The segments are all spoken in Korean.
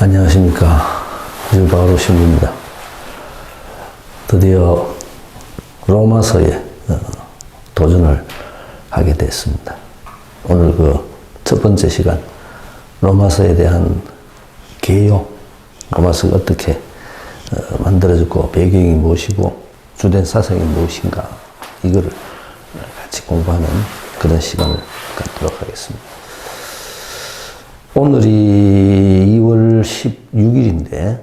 안녕하십니까. 바오로 신부입니다. 드디어 로마서에 도전을 하게 됐습니다. 오늘 첫 번째 시간, 로마서에 대한 개요, 로마서가 어떻게 만들어졌고, 배경이 무엇이고, 주된 사상이 무엇인가, 이거를 같이 공부하는 그런 시간을 갖도록 하겠습니다. 오늘이 2월 16일인데,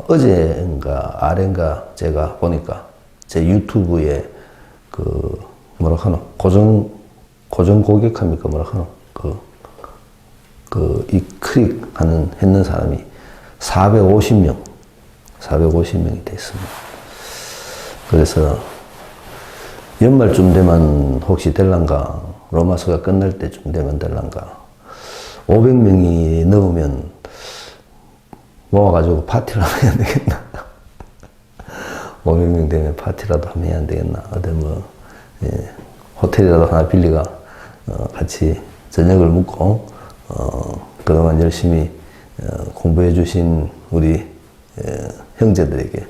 어제인가, 아래인가, 제가 보니까, 제 유튜브에, 고정 고객합니까? 이 했는 사람이 450명이 됐습니다. 그래서, 연말쯤 되면 혹시 될란가, 로마서가 끝날 때쯤 되면 될란가, 500명이 넘으면 모아가지고 파티를 하면 해야 되겠나? 500명 되면 파티라도 하면 해야 되겠나? 어디 호텔이라도 하나 빌리가 같이 저녁을 먹고 그동안 열심히 공부해 주신 우리 형제들에게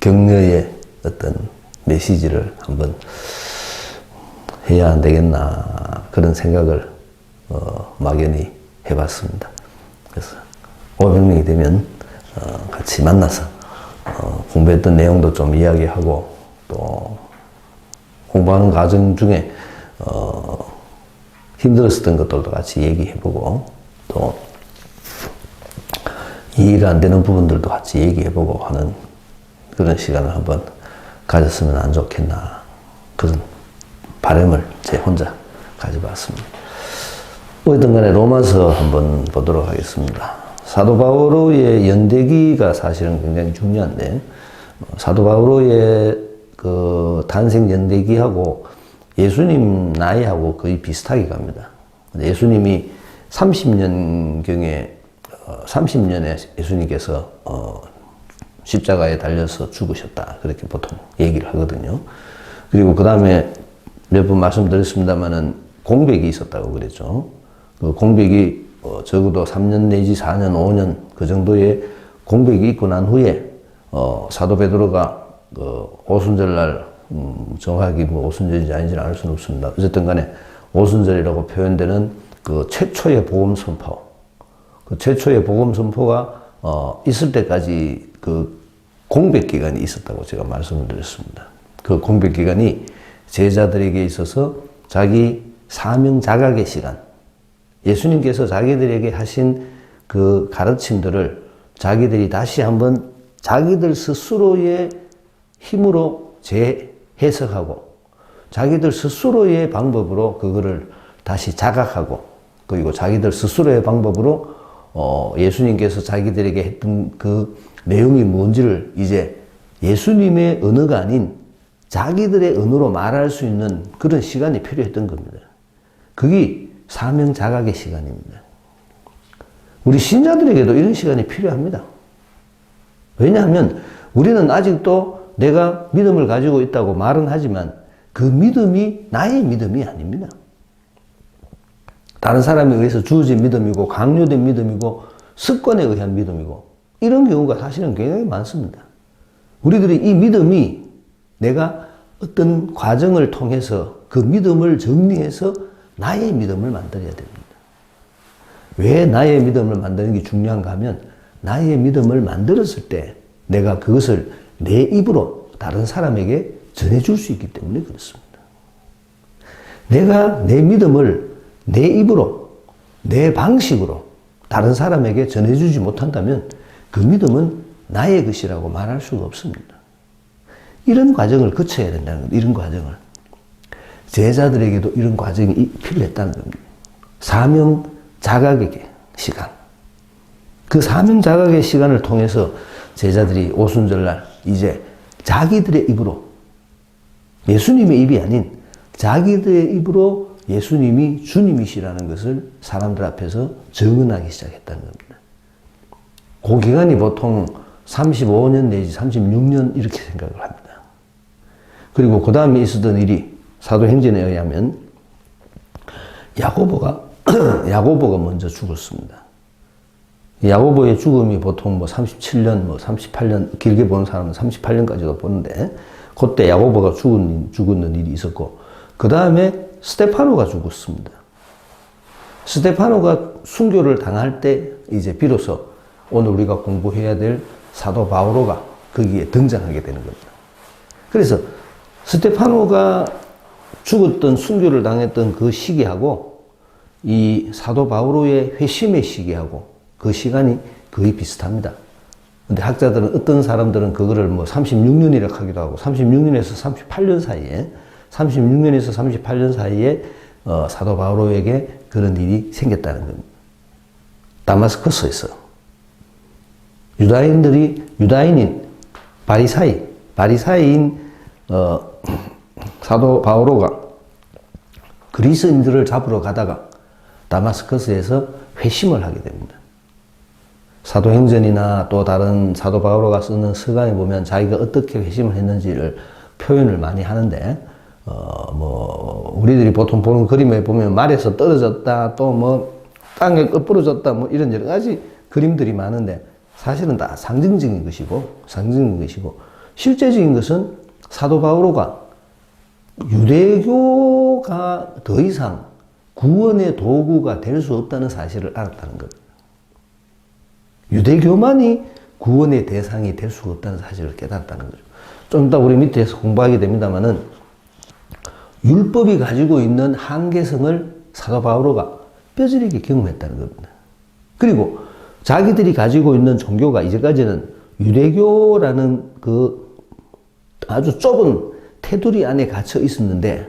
격려의 어떤 메시지를 한번 해야 안 되겠나, 그런 생각을 막연히 해봤습니다. 그래서 500명이 되면 같이 만나서 공부했던 내용도 좀 이야기하고, 또 공부하는 과정 중에 힘들었던 것들도 같이 얘기해보고, 또 이해가 안 되는 부분들도 같이 얘기해보고 하는 그런 시간을 한번 가졌으면 안 좋겠나, 그런 바람을 제 혼자 가져봤습니다. 어쨌든 간에 로마서 한번 보도록 하겠습니다. 사도 바오로의 연대기가 사실은 굉장히 중요한데, 사도 바오로의 탄생 연대기하고 예수님 나이하고 거의 비슷하게 갑니다. 예수님이 30년경에, 30년에 예수님께서 십자가에 달려서 죽으셨다, 그렇게 보통 얘기를 하거든요. 그리고 그 다음에 몇 번 말씀드렸습니다만은 공백이 있었다고 그랬죠. 그 공백이 적어도 3년 내지 4년, 5년 그 정도의 공백이 있고 난 후에 사도 베드로가 오순절날, 정확하게 오순절인지 아닌지는 알 수는 없습니다. 어쨌든 간에 오순절이라고 표현되는 최초의 복음 선포, 최초의 복음 선포가 있을 때까지 공백 기간이 있었다고 제가 말씀을 드렸습니다. 그 공백 기간이 제자들에게 있어서 자기 사명 자각의 시간, 예수님께서 자기들에게 하신 그 가르침들을 자기들이 다시 한번 자기들 스스로의 힘으로 재해석하고, 자기들 스스로의 방법으로 그거를 다시 자각하고, 그리고 자기들 스스로의 방법으로 예수님께서 자기들에게 했던 그 내용이 뭔지를 이제 예수님의 언어가 아닌 자기들의 언어로 말할 수 있는 그런 시간이 필요했던 겁니다. 그게 사명 자각의 시간입니다. 우리 신자들에게도 이런 시간이 필요합니다. 왜냐하면 우리는 아직도 내가 믿음을 가지고 있다고 말은 하지만 그 믿음이 나의 믿음이 아닙니다. 다른 사람에 의해서 주어진 믿음이고, 강요된 믿음이고, 습관에 의한 믿음이고, 이런 경우가 사실은 굉장히 많습니다. 우리들이 이 믿음이 내가 어떤 과정을 통해서 그 믿음을 정리해서 나의 믿음을 만들어야 됩니다. 왜 나의 믿음을 만드는 게 중요한가 하면, 나의 믿음을 만들었을 때 내가 그것을 내 입으로 다른 사람에게 전해줄 수 있기 때문에 그렇습니다. 내가 내 믿음을 내 입으로, 내 방식으로 다른 사람에게 전해주지 못한다면 그 믿음은 나의 것이라고 말할 수가 없습니다. 이런 과정을 거쳐야 된다는 겁니다. 이런 과정을. 제자들에게도 이런 과정이 필요했다는 겁니다. 사명 자각의 시간. 그 사명 자각의 시간을 통해서 제자들이 오순절날 이제 자기들의 입으로, 예수님의 입이 아닌 자기들의 입으로 예수님이 주님이시라는 것을 사람들 앞에서 증언하기 시작했다는 겁니다. 그 기간이 보통 35년 내지 36년 이렇게 생각을 합니다. 그리고 그 다음에 있었던 일이 사도행전에 의하면 야고보가 먼저 죽었습니다. 야고보의 죽음이 보통 뭐 37년, 뭐 38년, 길게 보는 사람은 38년까지도 보는데, 그때 야고보가 죽는 일이 있었고, 그 다음에 스테파노가 죽었습니다. 스테파노가 순교를 당할 때, 이제 비로소 오늘 우리가 공부해야 될 사도 바오로가 거기에 등장하게 되는 겁니다. 그래서 스테파노가 죽었던, 순교를 당했던 그 시기하고, 이 사도 바오로의 회심의 시기하고, 그 시간이 거의 비슷합니다. 근데 학자들은, 어떤 사람들은 그거를 뭐 36년이라고 하기도 하고, 36년에서 38년 사이에, 36년에서 38년 사이에 사도 바오로에게 그런 일이 생겼다는 겁니다. 다마스커스에서 유다인인 바리사이인 사도 바오로가 그리스인들을 잡으러 가다가 다마스커스에서 회심을 하게 됩니다. 사도행전이나 또 다른 사도 바오로가 쓰는 서강에 보면 자기가 어떻게 회심을 했는지를 표현을 많이 하는데, 우리들이 보통 보는 그림에 보면 말에서 떨어졌다, 또 뭐 땅에 엎부러졌다, 뭐 이런 여러 가지 그림들이 많은데, 사실은 다 상징적인 것이고, 실제적인 것은 사도 바오로가 유대교가 더 이상 구원의 도구가 될 수 없다는 사실을 알았다는 것. 유대교만이 구원의 대상이 될 수가 없다는 사실을 깨달았다는 거죠. 좀 이따 우리 밑에서 공부하게 됩니다만은, 율법이 가지고 있는 한계성을 사도 바오로가 뼈저리게 경험했다는 겁니다. 그리고 자기들이 가지고 있는 종교가 이제까지는 유대교라는 그 아주 좁은 테두리 안에 갇혀 있었는데,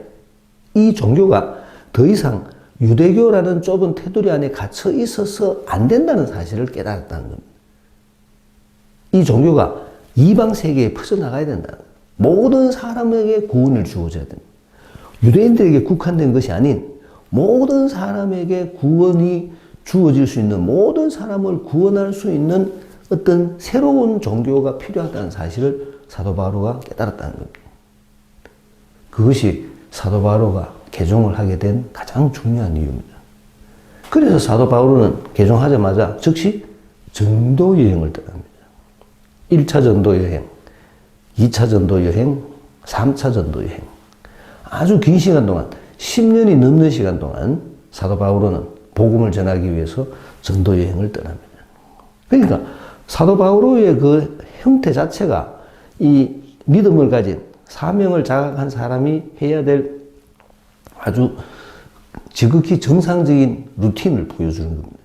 이 종교가 더 이상 유대교라는 좁은 테두리 안에 갇혀 있어서 안 된다는 사실을 깨달았다는 겁니다. 이 종교가 이방 세계에 퍼져나가야 된다. 모든 사람에게 구원을 주어져야 됩니다. 유대인들에게 국한된 것이 아닌 모든 사람에게 구원이 주어질 수 있는, 모든 사람을 구원할 수 있는 어떤 새로운 종교가 필요하다는 사실을 사도 바오로가 깨달았다는 겁니다. 그것이 사도 바오로가 개종을 하게 된 가장 중요한 이유입니다. 그래서 사도 바오로는 개종하자마자 즉시 전도 여행을 떠납니다. 1차 전도 여행, 2차 전도 여행, 3차 전도 여행. 아주 긴 시간 동안, 10년이 넘는 시간 동안 사도 바오로는 복음을 전하기 위해서 전도 여행을 떠납니다. 그러니까 사도 바오로의 그 형태 자체가 이 믿음을 가진, 사명을 자각한 사람이 해야 될 아주 지극히 정상적인 루틴을 보여주는 겁니다.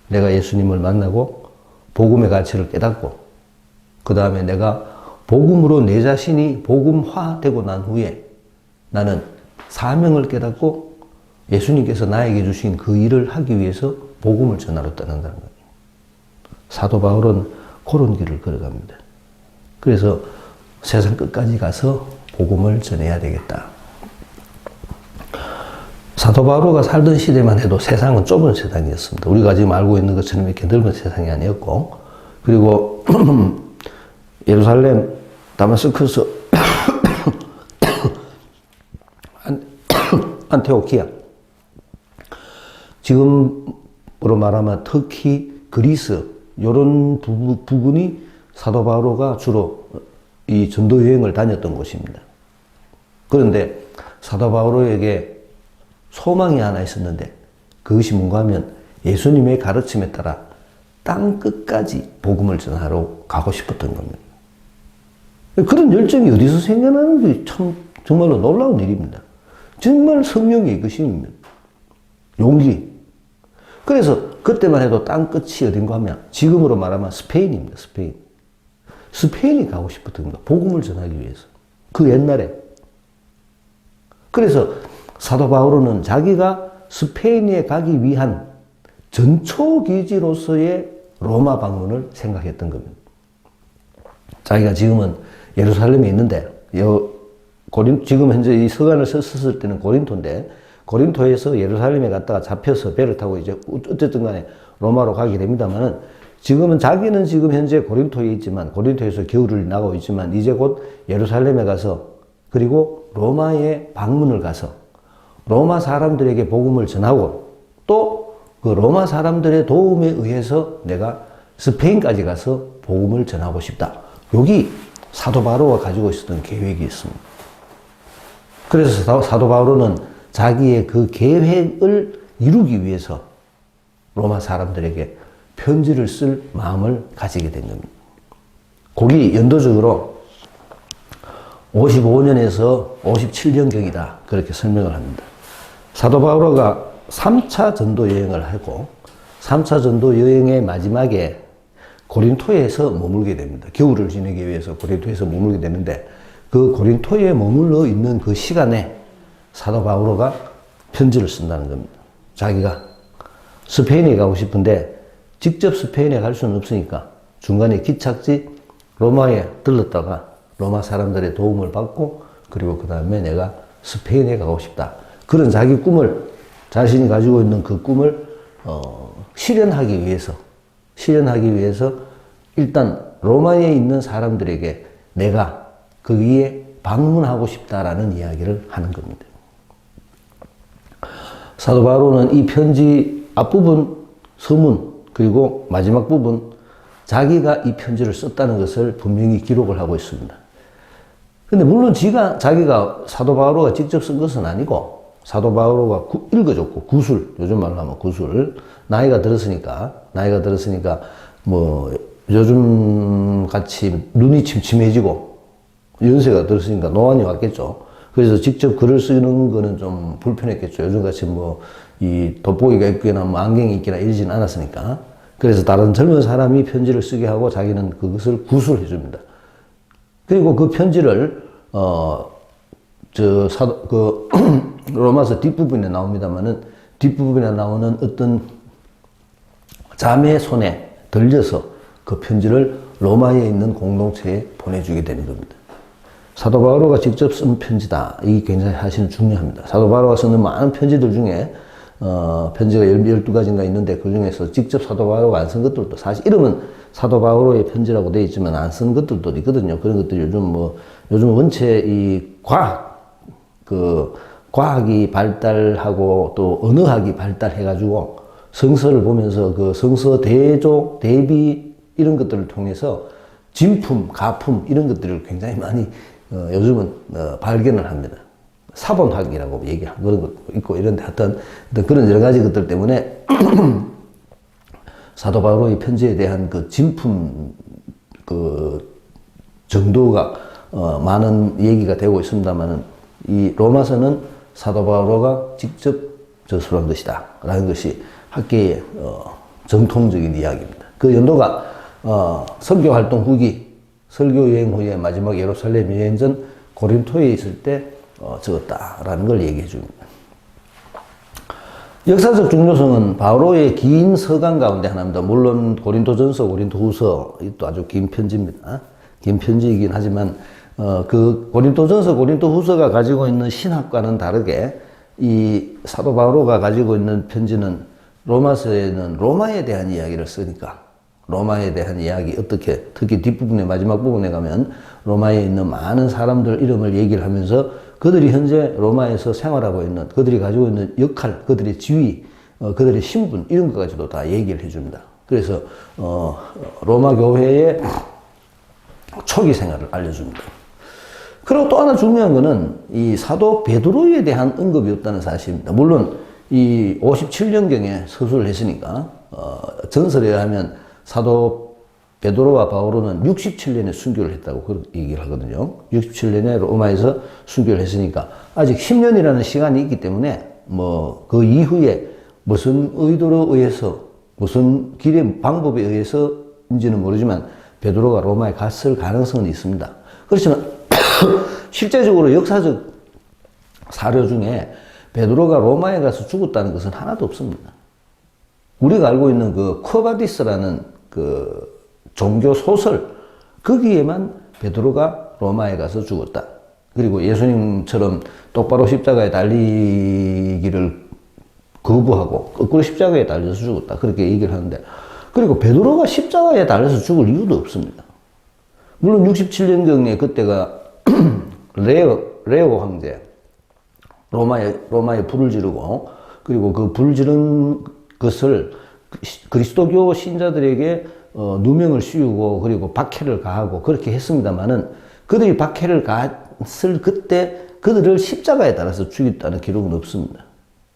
내가 예수님을 만나고 복음의 가치를 깨닫고, 그 다음에 내가 복음으로 내 자신이 복음화되고 난 후에 나는 사명을 깨닫고 예수님께서 나에게 주신 그 일을 하기 위해서 복음을 전하러 떠난다는 거예요. 사도 바울은 그런 길을 걸어갑니다. 그래서 세상 끝까지 가서 복음을 전해야 되겠다. 사도 바오로가 살던 시대만 해도 세상은 좁은 세상이었습니다. 우리가 지금 알고 있는 것처럼 이렇게 넓은 세상이 아니었고, 그리고 예루살렘, 다마스커스, 안티오키아, 지금으로 말하면 터키, 그리스, 이런 부분이 사도 바오로가 주로 이 전도 여행을 다녔던 곳입니다. 그런데 사도 바오로에게 소망이 하나 있었는데, 그것이 뭔가 하면 예수님의 가르침에 따라 땅 끝까지 복음을 전하러 가고 싶었던 겁니다. 그런 열정이 어디서 생겨나는 게 참 정말로 놀라운 일입니다. 정말 성령의 이것입니다. 용기. 그래서 그때만 해도 땅 끝이 어딘가 하면 지금으로 말하면 스페인입니다. 스페인이 가고 싶었던 겁니다. 복음을 전하기 위해서. 그 옛날에. 그래서 사도 바오로는 자기가 스페인에 가기 위한 전초기지로서의 로마 방문을 생각했던 겁니다. 자기가 지금은 예루살렘에 있는데, 지금 현재 이 서간을 썼을 때는 고린토인데, 고린토에서 예루살렘에 갔다가 잡혀서 배를 타고 이제 어쨌든 간에 로마로 가게 됩니다만은, 자기는 지금 현재 고린토에 있지만, 고린토에서 겨울을 나가고 있지만, 이제 곧 예루살렘에 가서, 그리고 로마에 방문을 가서, 로마 사람들에게 복음을 전하고, 또 그 로마 사람들의 도움에 의해서 내가 스페인까지 가서 복음을 전하고 싶다. 여기 사도 바로가 가지고 있었던 계획이 있습니다. 그래서 사도 바로는 자기의 그 계획을 이루기 위해서 로마 사람들에게 편지를 쓸 마음을 가지게 된 겁니다. 거기 연도적으로 55년에서 57년경이다. 그렇게 설명을 합니다. 사도 바오로가 3차 전도 여행을 하고 3차 전도 여행의 마지막에 고린토에서 머물게 됩니다. 겨울을 지내기 위해서 고린토에서 머물게 되는데 그 고린토에 머물러 있는 그 시간에 사도 바오로가 편지를 쓴다는 겁니다. 자기가 스페인에 가고 싶은데 직접 스페인에 갈 수는 없으니까 중간에 기착지 로마에 들렀다가 로마 사람들의 도움을 받고 그리고 그 다음에 내가 스페인에 가고 싶다. 그런 자기 꿈을 자신이 가지고 있는 그 꿈을 실현하기 위해서 일단 로마에 있는 사람들에게 내가 거기에 방문하고 싶다라는 이야기를 하는 겁니다. 사도 바오로는 이 편지 앞부분 서문 그리고 마지막 부분 자기가 이 편지를 썼다는 것을 분명히 기록을 하고 있습니다. 근데 물론 자기가 사도 바오로가 직접 쓴 것은 아니고 사도 바오로가 읽어줬고 구술, 요즘 말로 하면 구술, 나이가 들었으니까 뭐 요즘 같이 눈이 침침해지고 연세가 들었으니까 노안이 왔겠죠. 그래서 직접 글을 쓰는 거는 좀 불편했겠죠. 요즘 같이 뭐 이 돋보기가 있거나 뭐 안경이 있거나 이러진 않았으니까. 그래서 다른 젊은 사람이 편지를 쓰게 하고 자기는 그것을 구술해 줍니다. 그리고 그 편지를 로마서 뒷부분에 나옵니다만은 뒷부분에 나오는 어떤 자매의 손에 들려서 그 편지를 로마에 있는 공동체에 보내주게 되는 겁니다. 사도 바오로가 직접 쓴 편지다. 이게 굉장히 사실은 중요합니다. 사도 바오로가 쓰는 많은 편지들 중에 편지가 12가지인가 있는데 그 중에서 직접 사도 바오로가 안 쓴 것들도 사실 이름은 사도 바오로의 편지라고 되어 있지만 안 쓴 것들도 있거든요. 그런 것들이 요즘 원체 이 과학이 발달하고 또 언어학이 발달해가지고 성서를 보면서 그 성서 대조, 대비 이런 것들을 통해서 진품, 가품 이런 것들을 굉장히 많이 요즘은 발견을 합니다. 사본학이라고 얘기하는 그런 것도 있고 이런데 하여튼 그런 여러 가지 것들 때문에 사도 바오로의 편지에 대한 그 진품 그 정도가 많은 얘기가 되고 있습니다만은 이 로마서는 사도 바오로가 직접 저술한 것이다 라는 것이 학계의 정통적인 이야기입니다. 그 연도가 선교 활동 후기 설교 여행 후에 마지막 예루살렘 여행 전 고린토에 있을 때 적었다라는 걸 얘기해 줍니다. 역사적 중요성은 바오로의 긴 서간 가운데 하나입니다. 물론 고린토전서, 고린토후서 이것도 아주 긴 편지입니다. 긴 편지이긴 하지만 그 고린토전서, 고린토후서가 가지고 있는 신학과는 다르게 이 사도 바오로가 가지고 있는 편지는 로마서에는 로마에 대한 이야기를 쓰니까 로마에 대한 이야기 어떻게 특히 뒷부분에 마지막 부분에 가면 로마에 있는 많은 사람들 이름을 얘기를 하면서 그들이 현재 로마에서 생활하고 있는 그들이 가지고 있는 역할, 그들의 지위, 그들의 신분 이런 것까지도 다 얘기를 해줍니다. 그래서 로마 교회의 초기 생활을 알려줍니다. 그리고 또 하나 중요한 거는 이 사도 베드로에 대한 언급이 없다는 사실입니다. 물론 이 57년경에 서술을 했으니까 전설에 의하면 사도 베드로와 바오로는 67년에 순교를 했다고 그렇게 얘기를 하거든요. 67년에 로마에서 순교를 했으니까 아직 10년이라는 시간이 있기 때문에 뭐 그 이후에 무슨 의도로 의해서 무슨 길의 방법에 의해서인지는 모르지만 베드로가 로마에 갔을 가능성은 있습니다. 그렇지만 실제적으로 역사적 사료 중에 베드로가 로마에 가서 죽었다는 것은 하나도 없습니다. 우리가 알고 있는 그 쿼바디스라는 그 종교 소설 거기에만 베드로가 로마에 가서 죽었다. 그리고 예수님처럼 똑바로 십자가에 달리기를 거부하고 거꾸로 십자가에 달려서 죽었다. 그렇게 얘기를 하는데 그리고 베드로가 십자가에 달려서 죽을 이유도 없습니다. 물론 67년경에 그때가 레오 황제 로마에 불을 지르고 그리고 그 불 지른 것을 그리스도교 신자들에게 누명을 씌우고 그리고 박해를 가하고 그렇게 했습니다만은 그들이 박해를 가했을 그때 그들을 십자가에 따라서 죽였다는 기록은 없습니다.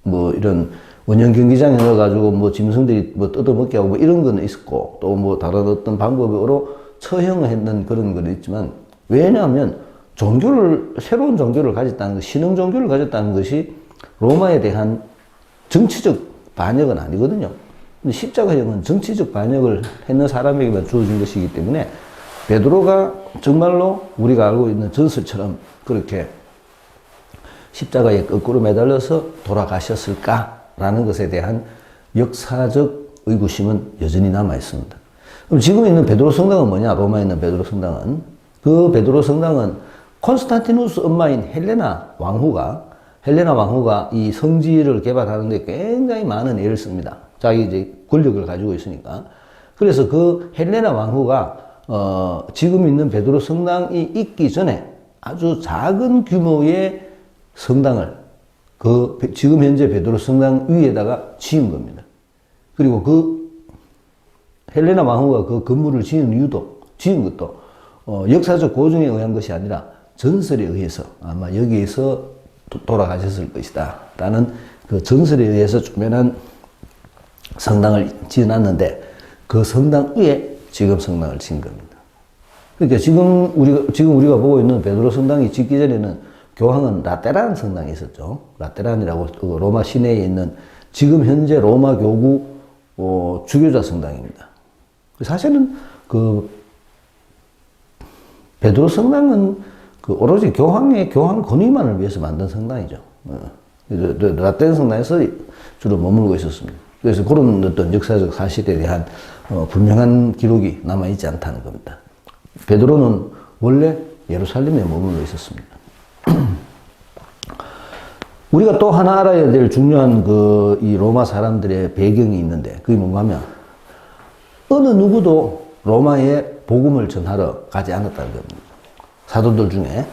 뭐 이런 원형 경기장에 넣어가지고 뭐 짐승들이 뭐 뜯어먹게 하고 뭐 이런 거는 있었고 또 뭐 다른 어떤 방법으로 처형을 했는 그런 건 있지만 왜냐하면 새로운 종교를 가졌다는 것, 신흥 종교를 가졌다는 것이 로마에 대한 정치적 반역은 아니거든요. 근데 십자가형은 정치적 반역을 했는 사람에게만 주어진 것이기 때문에 베드로가 정말로 우리가 알고 있는 전설처럼 그렇게 십자가에 거꾸로 매달려서 돌아가셨을까라는 것에 대한 역사적 의구심은 여전히 남아 있습니다. 그럼 지금 있는 베드로 성당은 뭐냐? 로마에 있는 베드로 성당은 그 베드로 성당은 콘스탄티누스 엄마인 헬레나 왕후가 이 성지를 개발하는 데 굉장히 많은 애를 씁니다. 자기 이제 권력을 가지고 있으니까. 그래서 그 헬레나 왕후가 지금 있는 베드로 성당이 있기 전에 아주 작은 규모의 성당을 지금 현재 베드로 성당 위에다가 지은 겁니다. 그리고 그 헬레나 왕후가 그 건물을 지은 것도 역사적 고증에 의한 것이 아니라 전설에 의해서 아마 여기에서 돌아가셨을 것이다 라는 그 전설에 의해서 조그만한 성당을 지어놨는데 그 성당 위에 지금 성당을 지은 겁니다. 그러니까 지금 우리가 보고 있는 베드로 성당이 짓기 전에는 교황은 라테란 성당이 있었죠. 라테란이라고 로마 시내에 있는 지금 현재 로마 교구 주교자 성당입니다. 사실은 그 베드로 성당은 오로지 교황 권위만을 위해서 만든 성당이죠. 라테란 성당에서 주로 머물고 있었습니다. 그래서 그런 어떤 역사적 사실에 대한 분명한 기록이 남아있지 않다는 겁니다. 베드로는 원래 예루살렘에 머물러 있었습니다. 우리가 또 하나 알아야 될 중요한 이 로마 사람들의 배경이 있는데 그게 뭔가 하면 어느 누구도 로마에 복음을 전하러 가지 않았다는 겁니다. 사도들 중에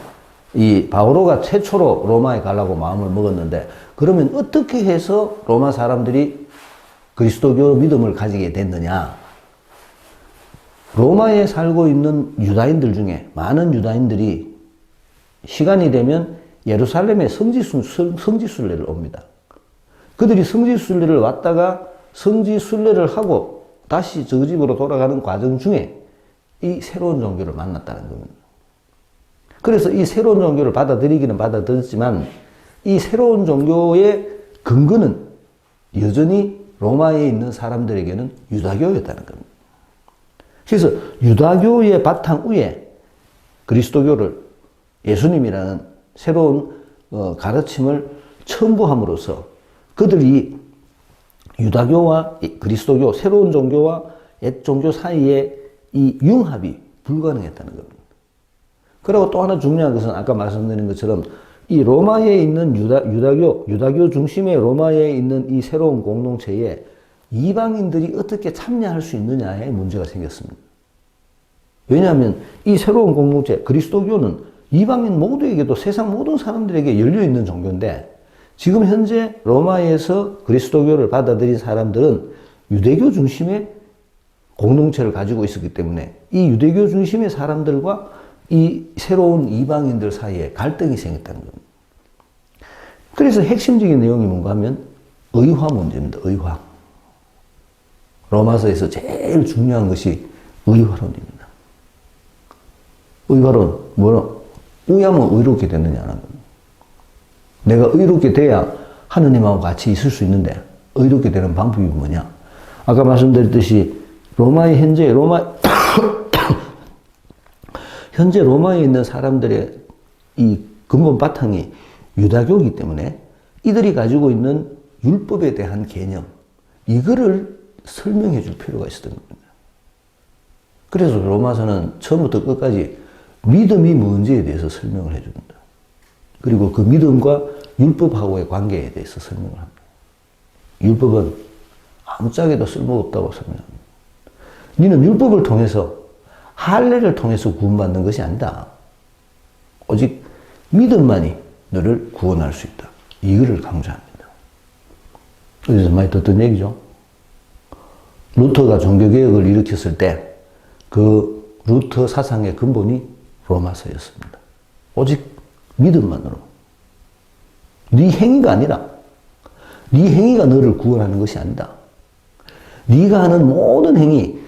이 바오로가 최초로 로마에 가려고 마음을 먹었는데 그러면 어떻게 해서 로마 사람들이 그리스도교 믿음을 가지게 됐느냐? 로마에 살고 있는 유다인들 중에 많은 유다인들이 시간이 되면 예루살렘에 성지순례를 옵니다. 그들이 성지순례를 왔다가 성지순례를 하고 다시 저 집으로 돌아가는 과정 중에 이 새로운 종교를 만났다는 겁니다. 그래서 이 새로운 종교를 받아들이기는 받아들였지만 이 새로운 종교의 근거는 여전히 로마에 있는 사람들에게는 유다교였다는 겁니다. 그래서 유다교의 바탕 위에 그리스도교를 예수님이라는 새로운 가르침을 첨부함으로써 그들이 유다교와 그리스도교, 새로운 종교와 옛 종교 사이에 이 융합이 불가능했다는 겁니다. 그리고 또 하나 중요한 것은 아까 말씀드린 것처럼 이 로마에 있는 유다교 중심의 로마에 있는 이 새로운 공동체에 이방인들이 어떻게 참여할 수 있느냐에 문제가 생겼습니다. 왜냐하면 이 새로운 공동체, 그리스도교는 이방인 모두에게도 세상 모든 사람들에게 열려있는 종교인데 지금 현재 로마에서 그리스도교를 받아들인 사람들은 유대교 중심의 공동체를 가지고 있었기 때문에 이 유대교 중심의 사람들과 이 새로운 이방인들 사이에 갈등이 생겼다는 겁니다. 그래서 핵심적인 내용이 뭔가 하면 의화 문제입니다. 의화. 로마서에서 제일 중요한 것이 의화론입니다. 의화론, 의하면 의롭게 되느냐는 겁니다. 내가 의롭게 돼야 하느님하고 같이 있을 수 있는데 의롭게 되는 방법이 뭐냐? 아까 말씀드렸듯이 현재 로마에 있는 사람들의 이 근본 바탕이 유다교이기 때문에 이들이 가지고 있는 율법에 대한 개념, 이거를 설명해 줄 필요가 있었던 겁니다. 그래서 로마서는 처음부터 끝까지 믿음이 뭔지에 대해서 설명을 해줍니다. 그리고 그 믿음과 율법하고의 관계에 대해서 설명을 합니다. 율법은 아무짝에도 쓸모없다고 설명합니다. 너는 율법을 통해서 할례를 통해서 구원받는 것이 아니다. 오직 믿음만이 너를 구원할 수 있다. 이거를 강조합니다. 어디서 많이 듣던 얘기죠? 루터가 종교개혁을 일으켰을 때 그 루터 사상의 근본이 로마서였습니다. 오직 믿음만으로. 네 행위가 아니라, 네 행위가 너를 구원하는 것이 아니다. 네가 하는 모든 행위,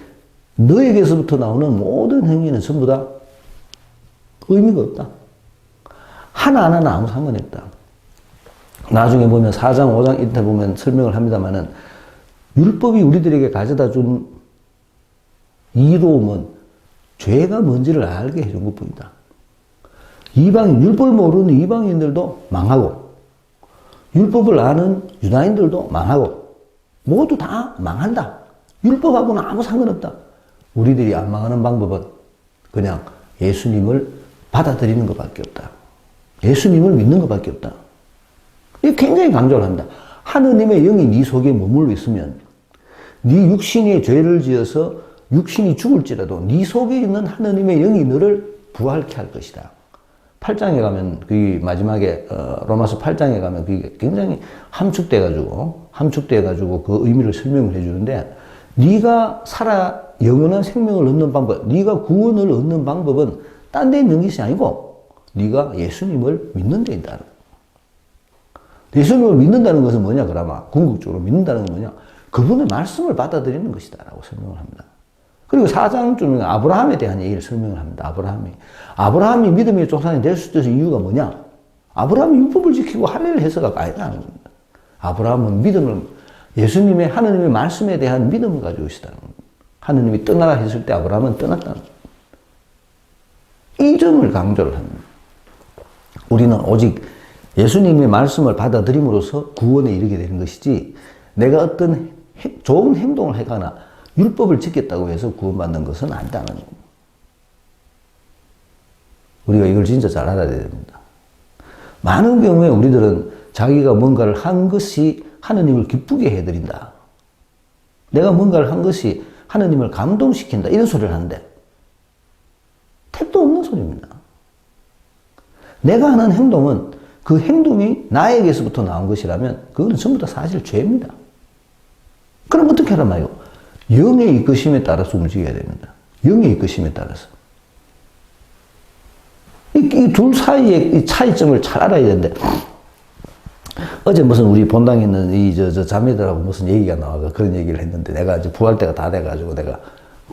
너에게서부터 나오는 모든 행위는 전부 다 의미가 없다. 하나하나는 아무 상관이 없다. 나중에 보면 4장, 5장 이때 보면 설명을 합니다만은 율법이 우리들에게 가져다 준 이로움은 죄가 뭔지를 알게 해준 것뿐이다. 율법을 모르는 이방인들도 망하고, 율법을 아는 유다인들도 망하고, 모두 다 망한다. 율법하고는 아무 상관없다. 우리들이 안 망하는 방법은 그냥 예수님을 받아들이는 것밖에 없다. 예수님을 믿는 것밖에 없다. 이게 굉장히 강조를 합니다. 하느님의 영이 네 속에 머물러 있으면 네 육신이 죄를 지어서 육신이 죽을지라도 네 속에 있는 하느님의 영이 너를 부활케 할 것이다. 8장에 가면 그 마지막에 로마서 8장에 가면 그게 굉장히 함축돼가지고 그 의미를 설명을 해주는데, 네가 영원한 생명을 얻는 방법, 네가 구원을 얻는 방법은 딴 데 있는 것이 아니고 네가 예수님을 믿는 데 있다. 예수님을 믿는다는 것은 뭐냐 그러면 궁극적으로 믿는다는 건 뭐냐, 그분의 말씀을 받아들이는 것이다 라고 설명을 합니다. 그리고 4장쯤에 아브라함에 대한 얘기를 설명을 합니다. 아브라함이 믿음의 조상이 될 수 있는 이유가 뭐냐, 아브라함이 율법을 지키고 할례를 해서가 아니라는 겁니다. 아브라함은 예수님의 하느님의 말씀에 대한 믿음을 가지고 있었다는 겁니다. 하느님이 떠나라 했을 때 아브라함은 떠났다는 겁니다. 이 점을 강조를 합니다. 우리는 오직 예수님의 말씀을 받아들임으로써 구원에 이르게 되는 것이지, 내가 어떤 좋은 행동을 하거나 율법을 지켰다고 해서 구원받는 것은 아니다는 겁니다. 우리가 이걸 진짜 잘 알아야 됩니다. 많은 경우에 우리들은 자기가 뭔가를 한 것이 하느님을 기쁘게 해드린다. 내가 뭔가를 한 것이 하느님을 감동시킨다. 이런 소리를 하는데 택도 없는 소리입니다. 내가 하는 행동은 그 행동이 나에게서부터 나온 것이라면 그거는 전부 다 사실 죄입니다. 그럼 어떻게 하란 말이에요? 영의 이끄심에 따라서 움직여야 됩니다. 영의 이끄심에 따라서. 이 둘 사이의 이 차이점을 잘 알아야 되는데, 어제 무슨 우리 본당에 있는 저 자매들하고 무슨 얘기가 나와서 그런 얘기를 했는데, 내가 이제 부활 때가 다 돼가지고 내가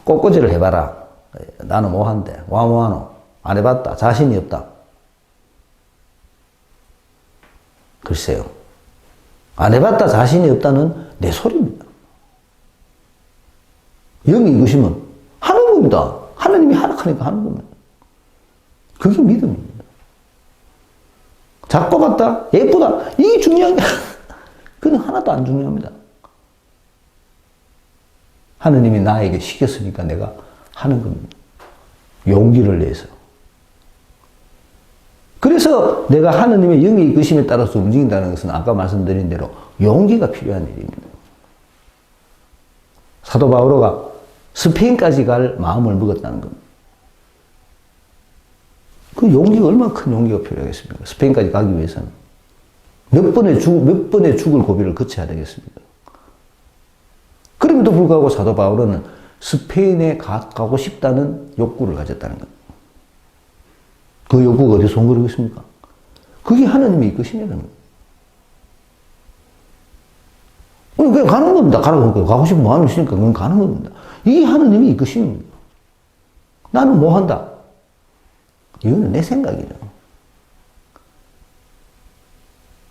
꽃꽂이를 해봐라. 나는 뭐 한대. 와 뭐 하노? 안 해봤다. 자신이 없다. 글쎄요. 안 해봤다 자신이 없다는 내 소리입니다. 영이 이끄시면 하는 겁니다. 하나님이 하락하니까 하는 겁니다. 그게 믿음입니다. 작고 같다, 예쁘다, 이게 중요한 게 그건 하나도 안 중요합니다. 하느님이 나에게 시켰으니까 내가 하는 겁니다. 용기를 내서. 그래서 내가 하느님의 영의 이끄심에 따라서 움직인다는 것은 아까 말씀드린 대로 용기가 필요한 일입니다. 사도 바오로가 스페인까지 갈 마음을 먹었다는 겁니다. 그 용기가 얼마나 큰 용기가 필요하겠습니까? 스페인까지 가기 위해서는. 몇 번의 죽을 고비를 거쳐야 되겠습니까? 그럼에도 불구하고 사도 바오로는 스페인에 가고 싶다는 욕구를 가졌다는 겁니다. 그 욕구가 어디서 온 거겠습니까? 그게 하나님의 이끄심이라는 겁니다. 그냥 가는 겁니다. 가고 싶으면 마음이 있으니까 그건 가는 겁니다. 이게 하나님의 이끄심입니다. 나는 뭐 한다? 이거는 내 생각이죠.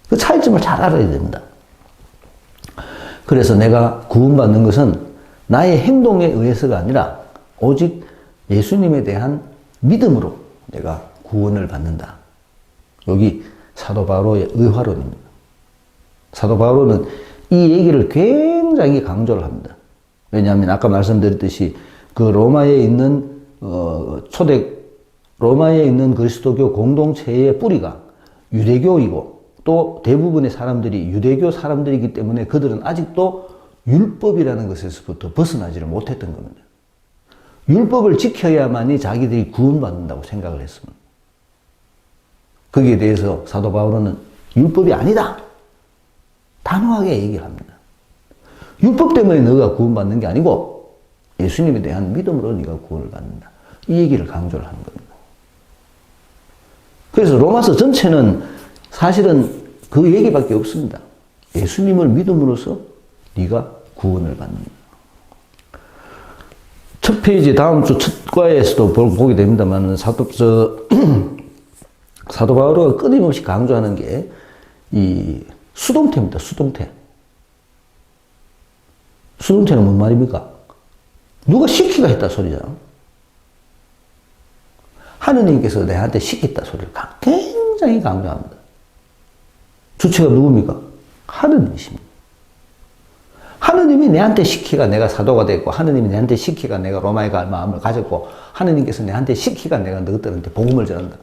그 차이점을 잘 알아야 됩니다. 그래서 내가 구원받는 것은 나의 행동에 의해서가 아니라 오직 예수님에 대한 믿음으로 내가 구원을 받는다. 여기 사도 바오로의 의화론입니다. 사도 바오로는 이 얘기를 굉장히 강조를 합니다. 왜냐하면 아까 말씀드렸듯이 그 로마에 있는 로마에 있는 그리스도교 공동체의 뿌리가 유대교이고 또 대부분의 사람들이 유대교 사람들이기 때문에 그들은 아직도 율법이라는 것에서부터 벗어나지를 못했던 겁니다. 율법을 지켜야만이 자기들이 구원받는다고 생각을 했습니다. 거기에 대해서 사도 바오로는 율법이 아니다. 단호하게 얘기를 합니다. 율법 때문에 너가 구원받는 게 아니고 예수님에 대한 믿음으로 네가 구원을 받는다. 이 얘기를 강조를 하는 겁니다. 그래서 로마서 전체는 사실은 그 얘기밖에 없습니다. 예수님을 믿음으로써 네가 구원을 받는다. 첫 페이지 다음 주 첫 과에서도 보게 됩니다만 사도 바울은 끊임없이 강조하는 게 이 수동태입니다. 수동태. 수동태는 뭔 말입니까? 누가 시키가 했다 소리잖아. 하느님께서 내한테 시켰다 소리를 굉장히 강조합니다. 주체가 누굽니까? 하느님이십니다. 하느님이 내한테 시키가 내가 사도가 됐고, 하느님이 내한테 시키가 내가 로마에 갈 마음을 가졌고, 하느님께서 내한테 시키가 내가 너희들한테 복음을 전한다.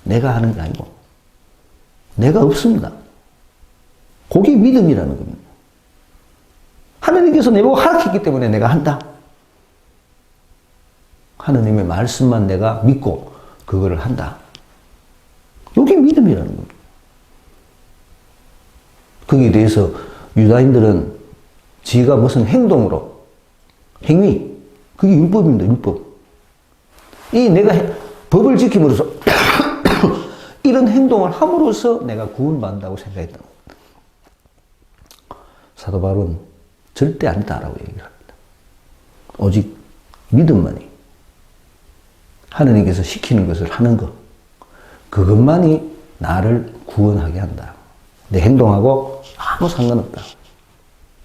내가 하는 게 아니고 내가 없습니다. 그게 믿음이라는 겁니다. 하느님께서 내보고 하라했기 때문에 내가 한다. 하느님의 말씀만 내가 믿고 그거를 한다. 이게 믿음이라는 겁니다. 거기에 대해서 유다인들은 지가 무슨 행동으로, 행위, 그게 율법입니다. 율법. 이 내가 법을 지킴으로써 이런 행동을 함으로써 내가 구원받는다고 생각했던 겁니다. 사도 바울은 절대 아니다라고 얘기를 합니다. 오직 믿음만이, 하느님께서 시키는 것을 하는 것, 그것만이 나를 구원하게 한다. 내 행동하고 아무 상관없다.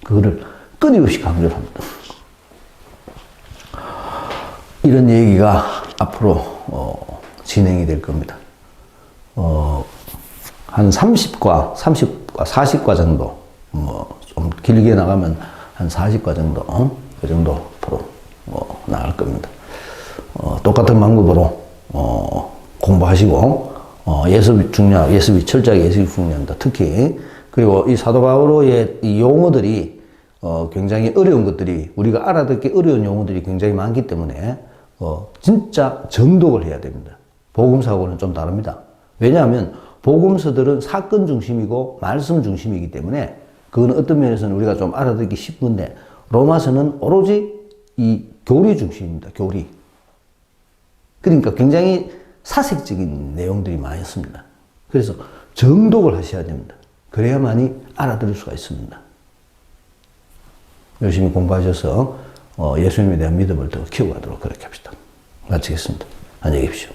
그거를 끊임없이 강조를 합니다. 이런 얘기가 앞으로 진행이 될 겁니다. 한 30과, 40과 정도, 좀 길게 나가면 한 40과 정도, 그 정도 앞으로 나갈 겁니다. 똑같은 방법으로 공부하시고, 예습이 중요하고, 예습이 철저하게 예습이 중요합니다. 특히, 그리고 이 사도 바울의 이 용어들이 굉장히 어려운 것들이, 우리가 알아듣기 어려운 용어들이 굉장히 많기 때문에 진짜 정독을 해야 됩니다. 복음서하고는 좀 다릅니다. 왜냐하면 복음서들은 사건 중심이고 말씀 중심이기 때문에 그건 어떤 면에서는 우리가 좀 알아듣기 쉽은데, 로마서는 오로지 이 교리 중심입니다. 교리. 그러니까 굉장히 사색적인 내용들이 많습니다. 그래서 정독을 하셔야 됩니다. 그래야만이 알아들을 수가 있습니다. 열심히 공부하셔서 예수님에 대한 믿음을 더 키워가도록 그렇게 합시다. 마치겠습니다. 안녕히 계십시오.